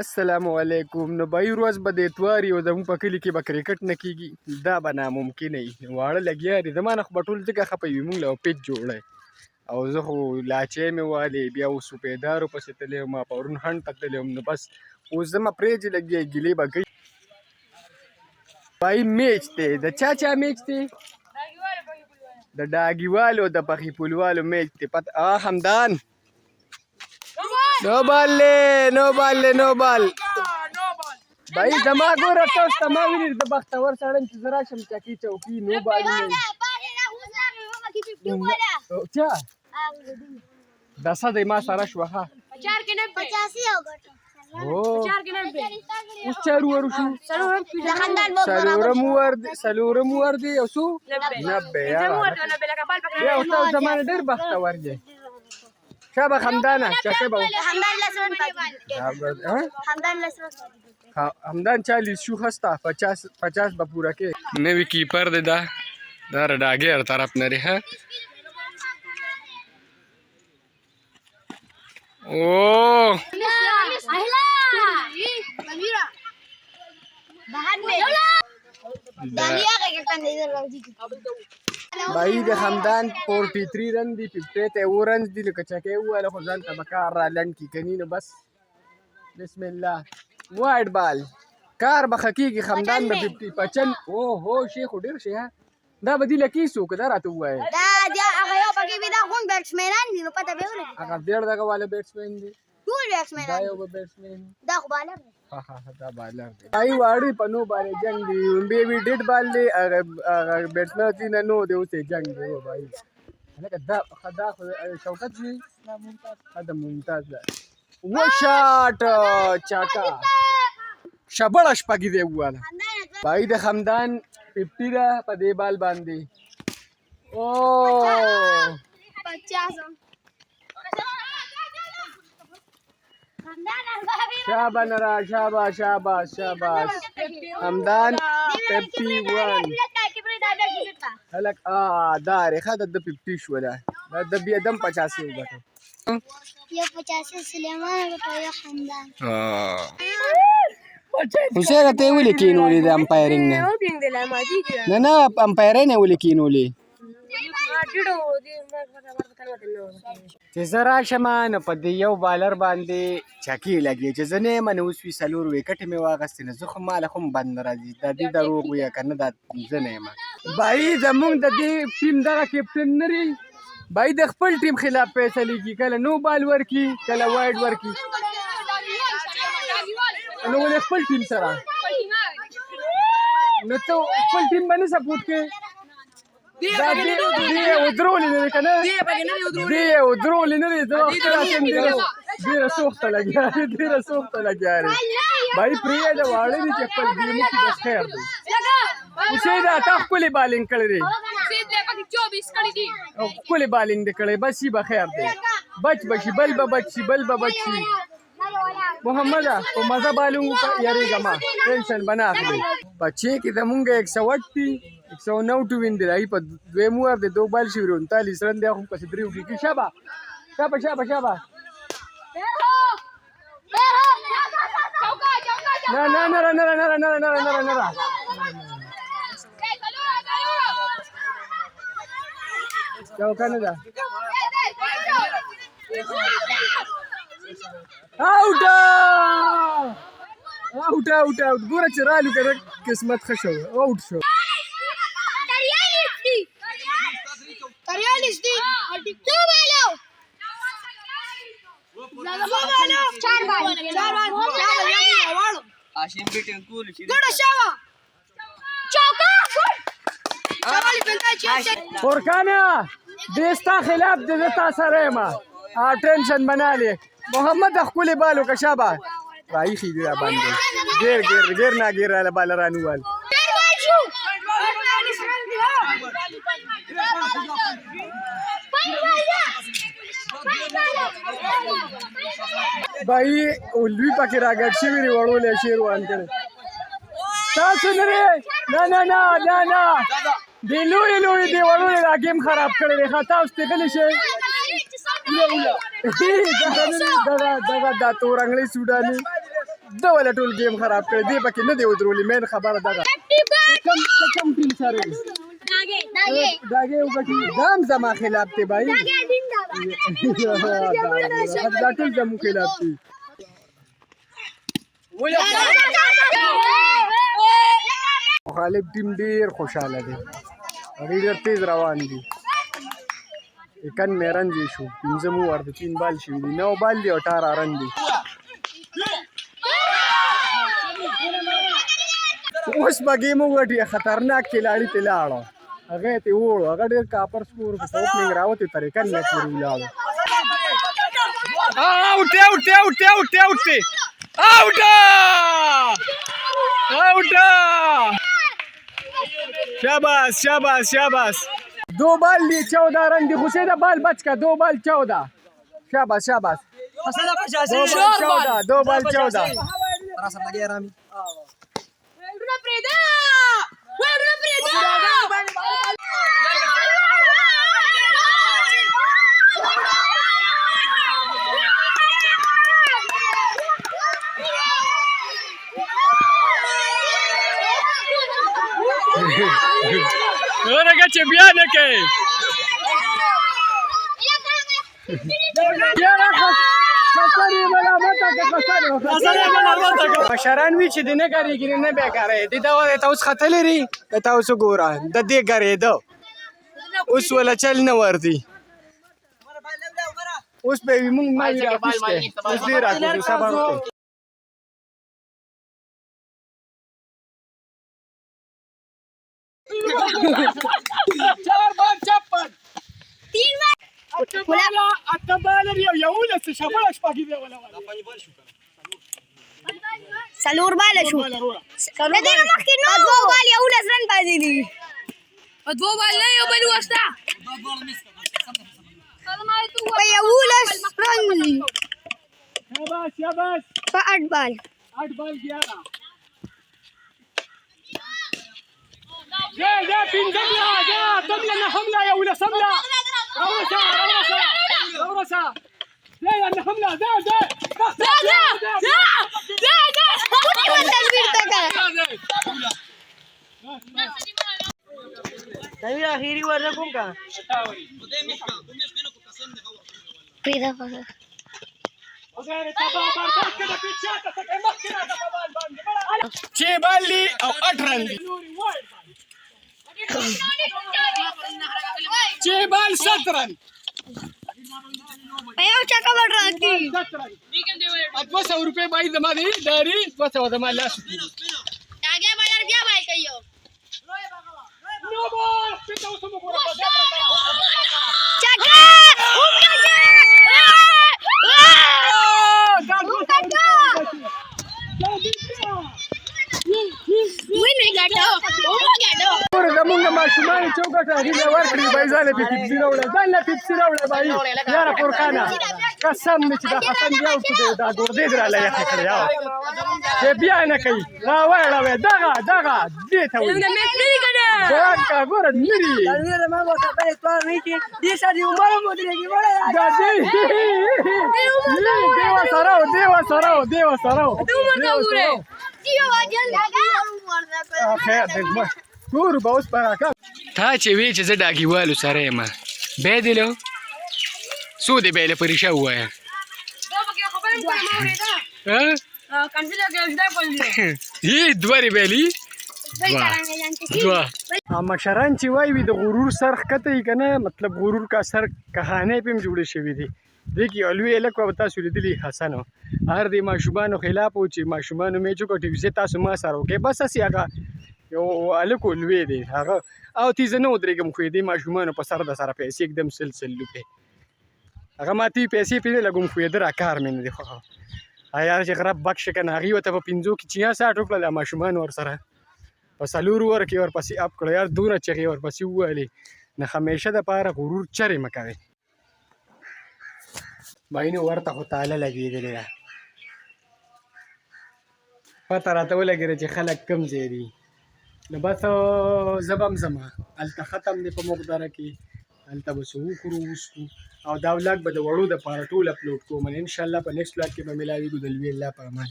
السلام علیکم. نو بای ورځ به د اتوار یو زموږ په کلي کې به کرکټ نه کېږي، دا به ناممکنه وي. واړه لګیا دي، زما نه خو به ټول ځکه خفه وي، موږ له پیچ جوړی او زه خو لاچی مې والې، بیا اوس سپیدارو پسې تللی وم، پرون هنډ ته تللی وم. نو بس اوس زما پرېږدي لګیا ګیلې به کوي. بای میچ دی، د چا میچ دی؟ د ډاګیوالو د پخې پولوالو میچ دی. همدان نو بال نو بال بھائی زما ګوره تاسو ته ما ویلي د بختور سړی یم چې زه راشم چکې چوکي نو بال چا دسه دی ما سره شوه ښه اوس چارو ور شو څلورم ور دی او څو 90 یا تاسو زما نه ډېر بختور دی. شابه همدانه چکه به همدان 40 شو هستا 50 به پورا کې نوی کیپر دی. دا ډاګې هر طرف نه دی. ها او بھائی د همدان 43 رن دی 50 ته ورنز دی لکه چکه وواله خو ځان ته به کار را لنډ کي کني. نو بس بسم الله وایډ بال کار به ښه کېږي. همدان به 50 55 اوهو شي خو ډېر شي. ها دا به دي لکې څوک دا راته ووایه هغه ډېر دغه والا بیټسمین دی. دا یو به بیټسمین دا خو بالر دی. دا بالر دی. بھائی واړی په نو باندې جنگ دی بی وی ډیډ بال دی. هغه بیټسمن دی نه نو دی اوسې جنگ دی. و بھائی هلکه دا خو شوکت دی دا ممتاز ده. و شاټ چاکا شبړه شپږې دی وواله. بھائی د همدان 50 ده په دې بال باندې. او 50 شابه نرا شاباش همدان 51 هلک دا ریخه د 50 شوله د بیا دم 85 وګټه یو 85 سلیمان او یو همدان. حسین ته ولې کینولې د امپایرینګ نه امپایرینګ نه ولې کینولې چې زه راشم نو په دې یو بالر باندې چکې لګې چې زه نه یم نو اوس وي 4 وکټې مې واخیستې نو زه خو ماله خو بند نه راځي. دا دې دروغ ویه که نه دا زه نه یم. بھائی زمونږ د دې ټیم دغه کیپټن نری بھائی د خپل ټیم خلاف فیصلې کي کله نو بال ورکي کله وایډ ورکي نو ولې خپل ټیم سره نو ته خپل ټیم باندې سپورټ کې دا دې ودرولې نه که نه دې ودرولې نه دی. زه خپل ټیم ډېره سوخته لګیا بھائی پرېږده واړه دي چې خپل ګیمو کې بس خیر دی. حسین تا ښکلې بالینګ کړی دی او ښکلې بالینګ دې کړی بس یې به خیر دی. بچ بشي بل به بچ شي محمده په مزه بالونګ وکړه یارېږه ما ټینشن به نه اخلي. په چې کې زمونږ 108 دي 109 وین دی. هغې په دویم اوور دی 2 بال شوي 39 رن دی. خو پسې 3 وکړي شابه نه چوکه نه ده اوټ ګوره چې رالو که قسمت ښه شو اوټ شو. فورکانه دې ستا خلاف دی زه تا سره یم ټینشن به نه لې. محمد ښکلې بال وکړه شابه راایښي دي را باندې ګیر ناګیر راله بالران ووال. بھائی لوی پکې راګډ شوي دي وړولی شیر وان کړی تاسو نه دې لوی دې وړولی دا ګیم خراب کړی دی. ښه تاسو ترې غلی شئ دغه دا تورنګړی سوډاني دا ولا ټول ګیم خراب کړی دی پکې نه دی ودرولي مین خبره دغه کم ټیم سره داګې وګټي دام زما خلاف دی بھائی دا ټول زمو خلاف دی مخالف ټیم ډیر خوشاله دی ډیر تیز روان دي کن مې رن دی شو پنځه مو ورته 3 بال شوي دي 9 بال دي او 18 رن دي اوس به ګیم وګټي خطرناک کلاړي ته لاړو هغه ته وړو هغه ډېر کاپر سکور په اوپننګ راوته طریقه نه پوری ولاړو آوټ शाबाश 2 बाल लिए 14 रन दी हुसैन बाल बच का 2 बाल 14 शाबाश 2 बाल 14 Ora che biane che مشران وی چې د نه کاریږي نه به کاري دي دا تاسو خطلې ری تاسو ګوره د دې کاري دو اوس ولا چل نه وردی اوس به موږ ما راکشته اوس دې راکو صبر وکړه चार बार 56 3 बार अटबाल یو لس شپږ شپږی دی ولا سلور بال شو کله دې مخکې نو 2 بال یو لس رن باندې دي 2 بال نه یو بل وستا په یو لس رن دي शाबाश په 8 بال 11 جا بنزملا جا تملا حمله يا ولا سملا رورسا لا يا حمله ده Tapi akhiri warna pun kan? پیدا پس छह बाल ली और 8 रन दी 6 बाल 7 रन अयो चका बढ़ रहा थी 200 रुपए भाई जमा दी डायरी 200 जमा ला आगे बाजार क्या भाई कहियो नो बॉल पिता उसको चका زمونږ ماشومان چوکټه هیله ورکړي بای ځاله په پیپسي راوړه ځاله پیپسي راوړه بای یاره فورکانه قسم مې چې دا حسن بیا اوس دا ګردې دراله یخې کړی چې بیا نه کوي را وایړوې دغه دې ته وایي دغه ګوره نري دیوه سره خیر دې ټول به اوس پراکه تا چې وی چې زه ډاګیوالو سره یم به دې له سو دې به له پریشا وایا هی دوری بیلی مشران چې وایي د غرور سر ښکته یې که نه مطلب غرور کا سر کهانې پې هم جوړې شوي دي دې کې الوی هلک به تاسو لیدلي حسن و هر دې ماشومانو خلاف و چې ماشومانو مې چوکټې ویزې تاسو ما سره وکړئ بس هسې هغه یو هلک و لوی دی هغه او تی زه نه ودرېږم خو یې دې ماشومانو په سر د سره پیسې एकदम سلسل لوپې هغه ما تی پیسې پې نه لګوم خو یې ده را کار مې نه دی خوښه یار چې غرب بک شه که نه هغې ورته په 5 کې 66 وکړل ماشومان ورسره په 4 ورکې ورپسې اپ کړه یار دونه چغې ورپسې وویلې نه همیشه دپاره غرور چرې مه کوئ بهینو ورته خو تاله لګېدلې ده پته راته ولګېده چې خلک کم ځای دي نو بس زه به هم ځمه هلته ختم دی په مقدره کې هلته به څه وکړو وسکو او دا ولاګ به د وړو دپاره ټول اپلوډ کوم انشاءالله په نیکسټ ولاګ کې به ملاویږو د لوی الله په امان